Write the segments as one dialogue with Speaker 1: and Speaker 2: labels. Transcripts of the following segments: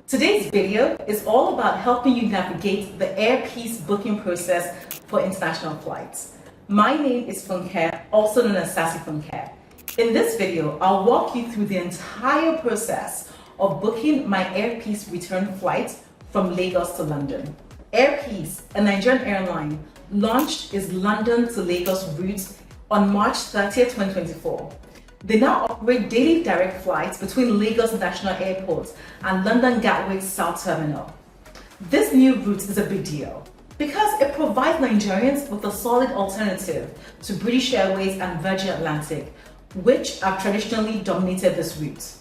Speaker 1: Today's video is all about helping you navigate the Airpeace booking process for international flights. My name is Funke, also known as Sassy Funke. In this video, I'll walk you through the entire process of booking my Airpeace return flight from Lagos to London. Airpeace, a Nigerian airline, launched its London to Lagos route on March 30th, 2024. They now operate daily direct flights between Lagos International Airport and London Gatwick South Terminal. This new route is a big deal because it provides Nigerians with a solid alternative to British Airways and Virgin Atlantic, which have traditionally dominated this route.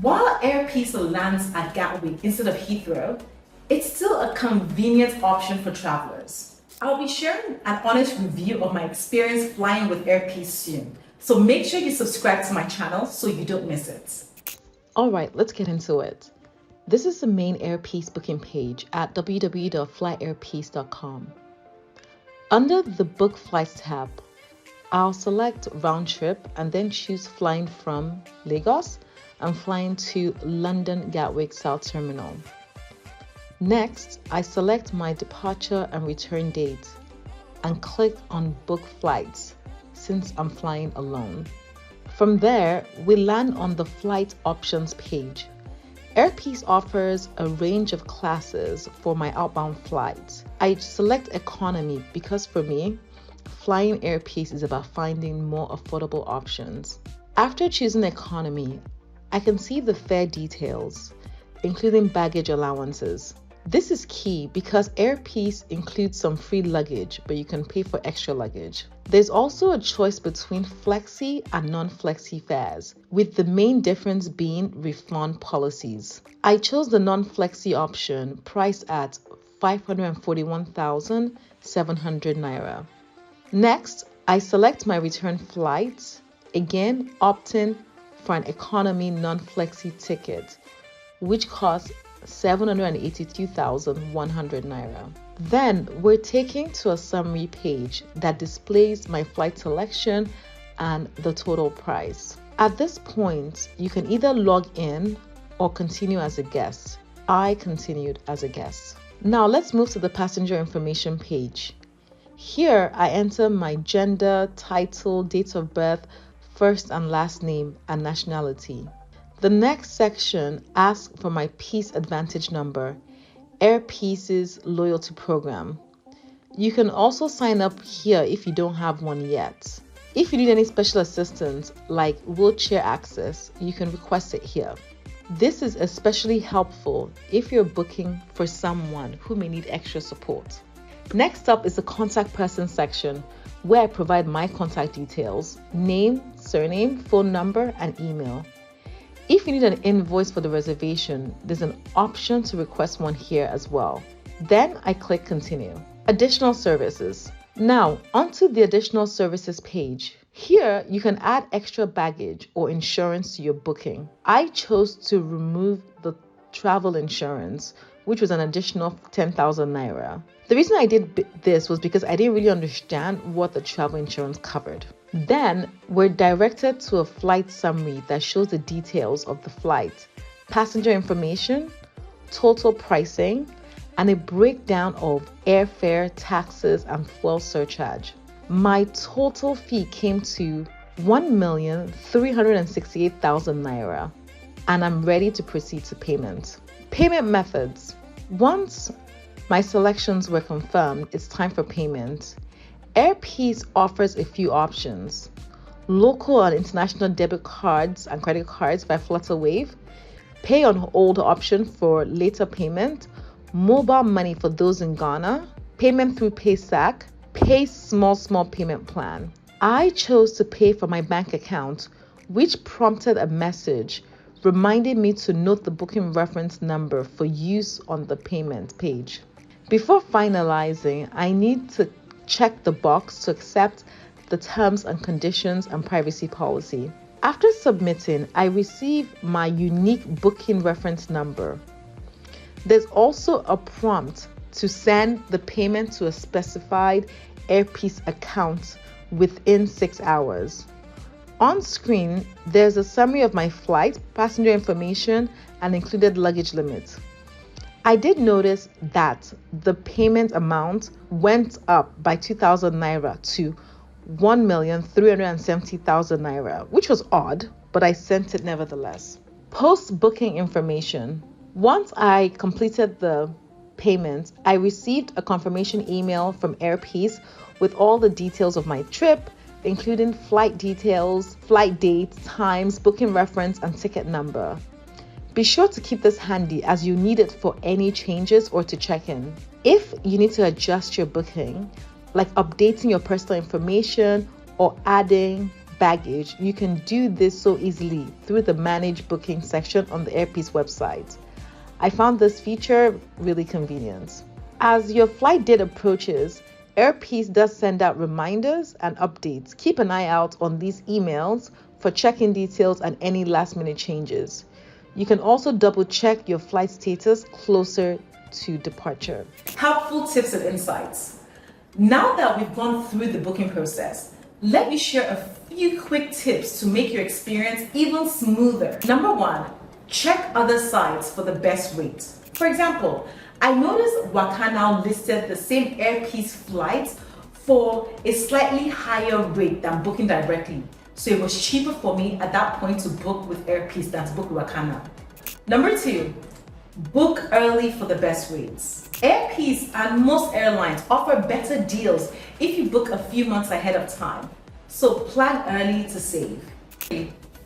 Speaker 1: While Airpeace lands at Gatwick instead of Heathrow, it's still a convenient option for travelers. I'll be sharing an honest review of my experience flying with Airpeace soon, so make sure you subscribe to my channel so you don't miss it.
Speaker 2: Alright, let's get into it. This is the main Airpeace booking page at www.flyairpeace.com. Under the Book Flights tab, I'll select round trip and then choose flying from Lagos and flying to London Gatwick South Terminal. Next, I select my departure and return date and click on Book Flights since I'm flying alone. From there, we land on the Flight Options page. Airpeace offers a range of classes for my outbound flights. I select Economy because for me, flying Airpeace is about finding more affordable options. After choosing Economy, I can see the fare details, including baggage allowances. This is key because Airpeace includes some free luggage, but you can pay for extra luggage. There's also a choice between flexi and non-flexi fares, with the main difference being refund policies. I chose the non-flexi option, priced at 541,700 Naira. Next, I select my return flight, again opting for an economy non-flexi ticket, which costs 782,100 Naira. Then we're taken to a summary page that displays my flight selection and the total price. At this point, you can either log in or continue as a guest. I continued as a guest. Now let's move to the passenger information page. Here I enter my gender, title, date of birth, first and last name, and nationality. The next section asks for my Peace Advantage number, Airpeace's loyalty program. You can also sign up here if you don't have one yet. If you need any special assistance like wheelchair access, you can request it here. This is especially helpful if you're booking for someone who may need extra support. Next up is the contact person section where I provide my contact details, name, surname, phone number, and email. If you need an invoice for the reservation, there's an option to request one here as well. Then I click continue. Additional services. Now onto the additional services page. Here you can add extra baggage or insurance to your booking. I chose to remove the travel insurance, which was an additional 10,000 Naira. The reason I did this was because I didn't really understand what the travel insurance covered. Then we're directed to a flight summary that shows the details of the flight, passenger information, total pricing, and a breakdown of airfare, taxes, and fuel surcharge. My total fee came to 1,368,000 Naira, and I'm ready to proceed to payment. Payment methods. Once my selections were confirmed, it's time for payment. Airpeace offers a few options: local and international debit cards and credit cards by Flutterwave, pay on hold option for later payment, mobile money for those in Ghana, payment through PaySack, pay small payment plan. I chose to pay for my bank account, which prompted a message reminding me to note the booking reference number for use on the payment page. Before finalizing, I need to check the box to accept the terms and conditions and privacy policy. After submitting, I receive my unique booking reference number. There's also a prompt to send the payment to a specified Airpeace account within 6 hours. On screen, there's a summary of my flight, passenger information, and included luggage limit. I did notice that the payment amount went up by 2,000 naira to 1,370,000 naira, which was odd, but I sent it nevertheless. Post-booking information. Once I completed the payment, I received a confirmation email from Airpeace with all the details of my trip, including flight details, flight dates, times, booking reference, and ticket number. Be sure to keep this handy as you need it for any changes or to check in. If you need to adjust your booking, like updating your personal information or adding baggage, you can do this so easily through the Manage Booking section on the Airpeace website. I found this feature really convenient. As your flight date approaches, Airpeace does send out reminders and updates. Keep an eye out on these emails for check-in details and any last-minute changes. You can also double-check your flight status closer to departure.
Speaker 1: Helpful tips and insights. Now that we've gone through the booking process, let me share a few quick tips to make your experience even smoother. Number 1, check other sites for the best rate. For example, I noticed Waka now listed the same Airpeace flights for a slightly higher rate than booking directly. So it was cheaper for me at that point to book with Airpeace than to book with Wakana. Number 2, book early for the best rates. Airpeace and most airlines offer better deals if you book a few months ahead of time. So plan early to save.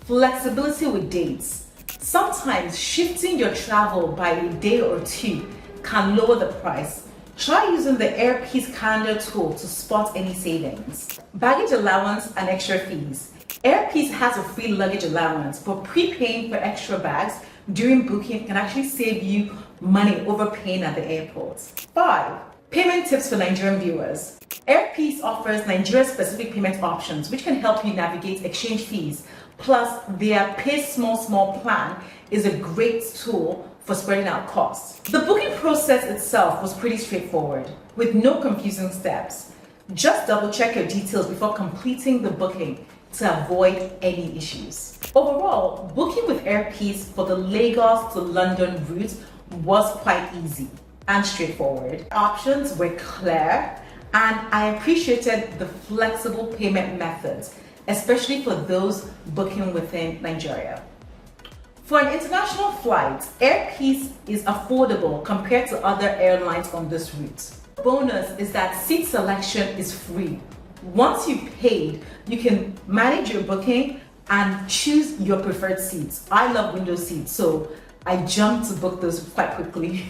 Speaker 1: Flexibility with dates. Sometimes shifting your travel by a day or two can lower the price. Try using the Airpeace calendar tool to spot any savings. Baggage allowance and extra fees. Airpeace has a free luggage allowance, but prepaying for extra bags during booking can actually save you money over paying at the airport. 5. Payment tips for Nigerian viewers. Airpeace offers Nigeria-specific payment options, which can help you navigate exchange fees. Plus, their Pay Small Small plan is a great tool for spreading out costs. The booking process itself was pretty straightforward, with no confusing steps. Just double-check your details before completing the booking to avoid any issues. Overall, booking with Airpeace for the Lagos to London route was quite easy and straightforward. Options were clear, and I appreciated the flexible payment methods, especially for those booking within Nigeria. For an international flight, Airpeace is affordable compared to other airlines on this route. Bonus is that seat selection is free. Once you've paid, you can manage your booking and choose your preferred seats. I love window seats, so I jumped to book those quite quickly.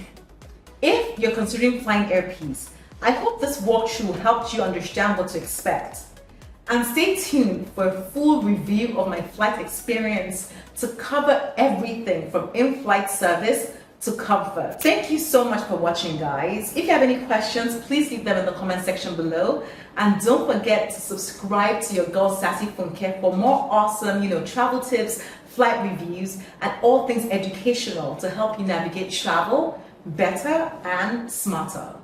Speaker 1: If you're considering flying Airpeace, I hope this walkthrough helped you understand what to expect. And stay tuned for a full review of my flight experience to cover everything from in-flight service to comfort. Thank you so much for watching, guys. If you have any questions, please leave them in the comment section below. And don't forget to subscribe to your girl Sassy Funke for more awesome, travel tips, flight reviews, and all things educational to help you navigate travel better and smarter.